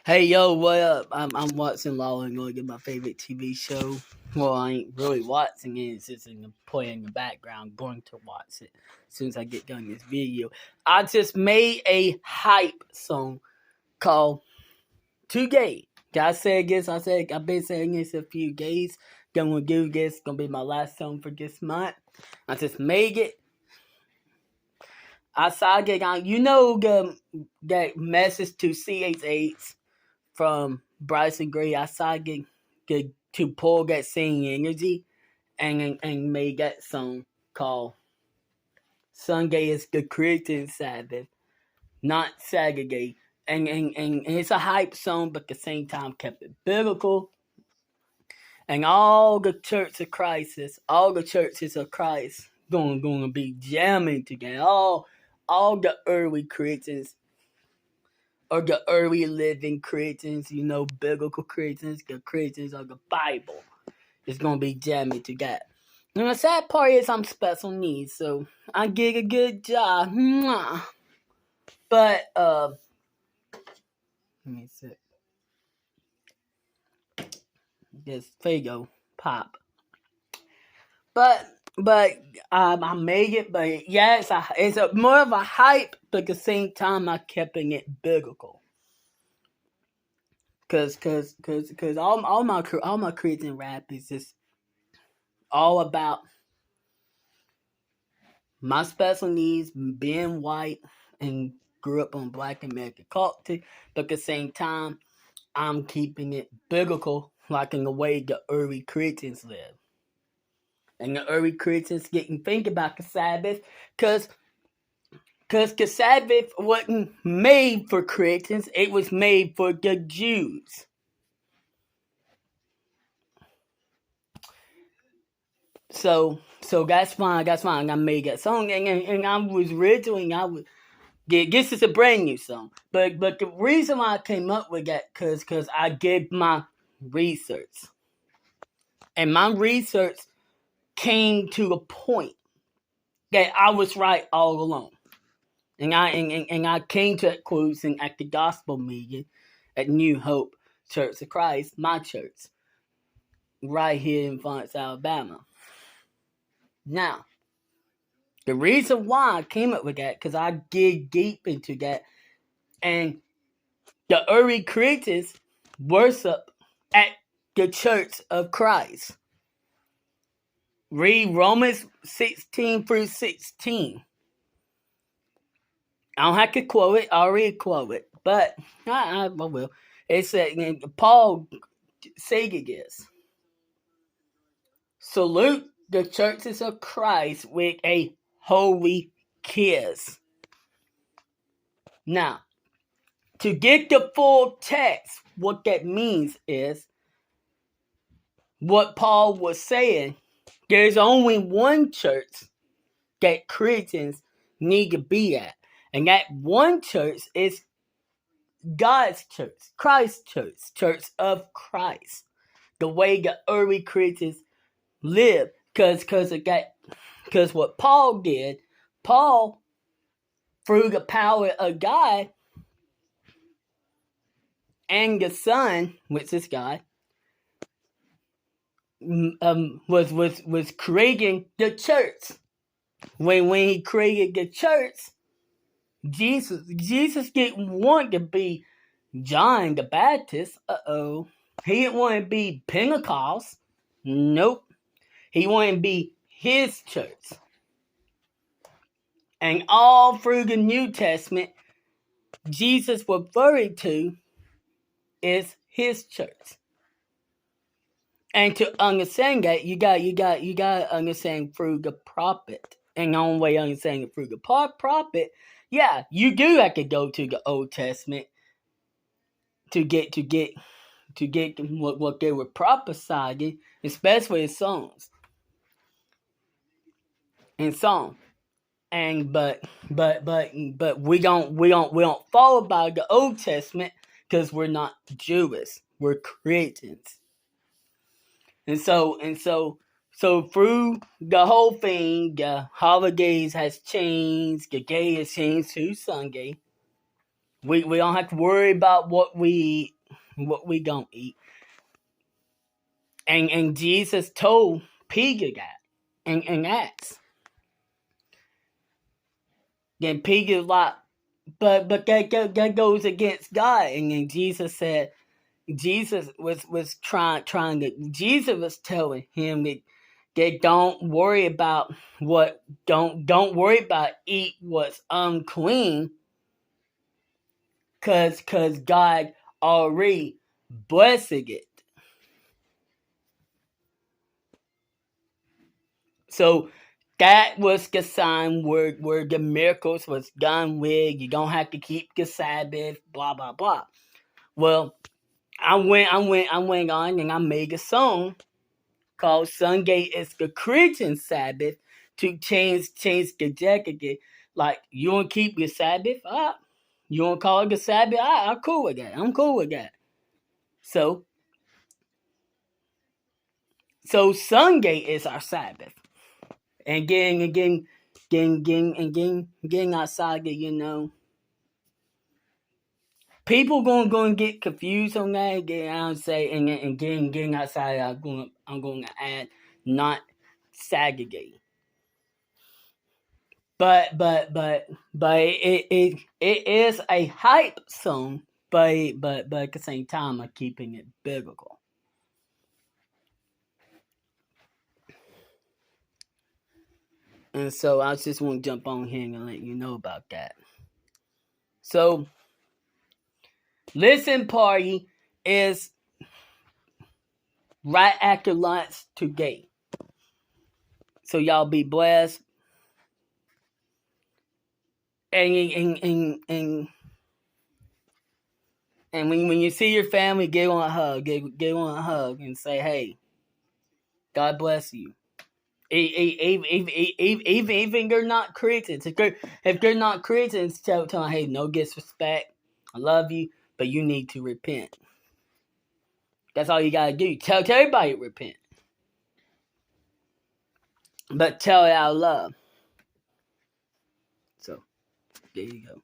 Hey yo, what up? I'm watching Law and Order, my favorite TV show. Well, I ain't really watching it; it's just playing in the background. Going to watch it as soon as I get done this video. I just made a hype song called "Too Gay." I said this. I've been saying this a few days. Gonna do this. Gonna be my last song for this month. I just made it. I saw it on. That message to CH8 from Bryson Gray. I saw get to pull that same energy and made that song called Sunday is the Christian Sabbath, not Saturday. And it's a hype song, but at the same time kept it biblical. And all the churches of Christ gonna be jamming together. All the early Christians or the early living Christians, biblical Christians, the Christians of the Bible. It's going to be jamming together. And the sad part is I'm special needs, so I did a good job. But, let me see. This Fago pop. But I made it, but yeah, it's more of a hype, but at the same time, I kept it biblical. Cause all my Christian rap is just all about my special needs, being white and grew up on Black American culture, but at the same time, I'm keeping it biblical, like in the way the early Christians lived. And the early Christians didn't think about the Sabbath, because the Sabbath wasn't made for Christians, it was made for the Jews. So that's fine. I made that song, and I was originally this is a brand new song, but the reason why I came up with that because I did my research, and my research came to a point that I was right all along, and I came to that conclusion at the gospel meeting at New Hope Church of Christ, my church, right here in Florence, Alabama. Now, the reason why I came up with that, because I dig deep into that, and the early Christians worship at the Church of Christ. Read Romans 16 through 16. I don't have to quote it, I already quote it, but I will. It said, Paul said this: salute the churches of Christ with a holy kiss. Now, to get the full text, what that means is what Paul was saying. There's only one church that Christians need to be at. And that one church is God's church, Christ's church, Church of Christ. The way the early Christians lived. Because what Paul did, Paul, through the power of God and the Son, which is God, was creating the church. When he created the church, Jesus didn't want to be John the Baptist. He didn't want to be Pentecost. Nope. He wanted to be his church. And all through the New Testament, Jesus referring to is his church. And to understand that, you got to understand through the prophet. And the only way to understand it through the prophet, yeah, you do have to go to the Old Testament to get what they were prophesying, especially in songs. And but we don't follow by the Old Testament because we're not Jewish. We're Christians. And so through the whole thing, the holidays has changed. The day has changed to Sunday. We don't have to worry about what we eat what we gonna eat. And Jesus told Peter that and Acts. Then Peter like, but that goes against God. And then Jesus said, Jesus was trying to, Jesus was telling him that don't worry about don't worry about eat what's unclean, cause God already blessed it. So that was the sign where the miracles was done with. You don't have to keep the Sabbath, blah blah blah. Well, I went on and I made a song called Sunday is the Christian Sabbath to change the jacket. Like, you want to keep your Sabbath? You want to call it the Sabbath? I'm cool with that. I'm cool with that. So Sunday is our Sabbath. And getting outside, people gonna get confused on that. Again, I would say, and getting outside, I'm gonna add not segregate. But it is a hype song, but at the same time, I'm keeping it biblical. And so I just want to jump on here and let you know about that. So, listen party is right after lunch today. So y'all be blessed. And when you see your family, give on a hug. Give on a hug and say, hey, God bless you. Even they're not Christians. If they're not Christians, tell them, hey, no disrespect. I love you, but you need to repent. That's all you gotta do. Tell everybody to repent. But tell it out of love. So, there you go.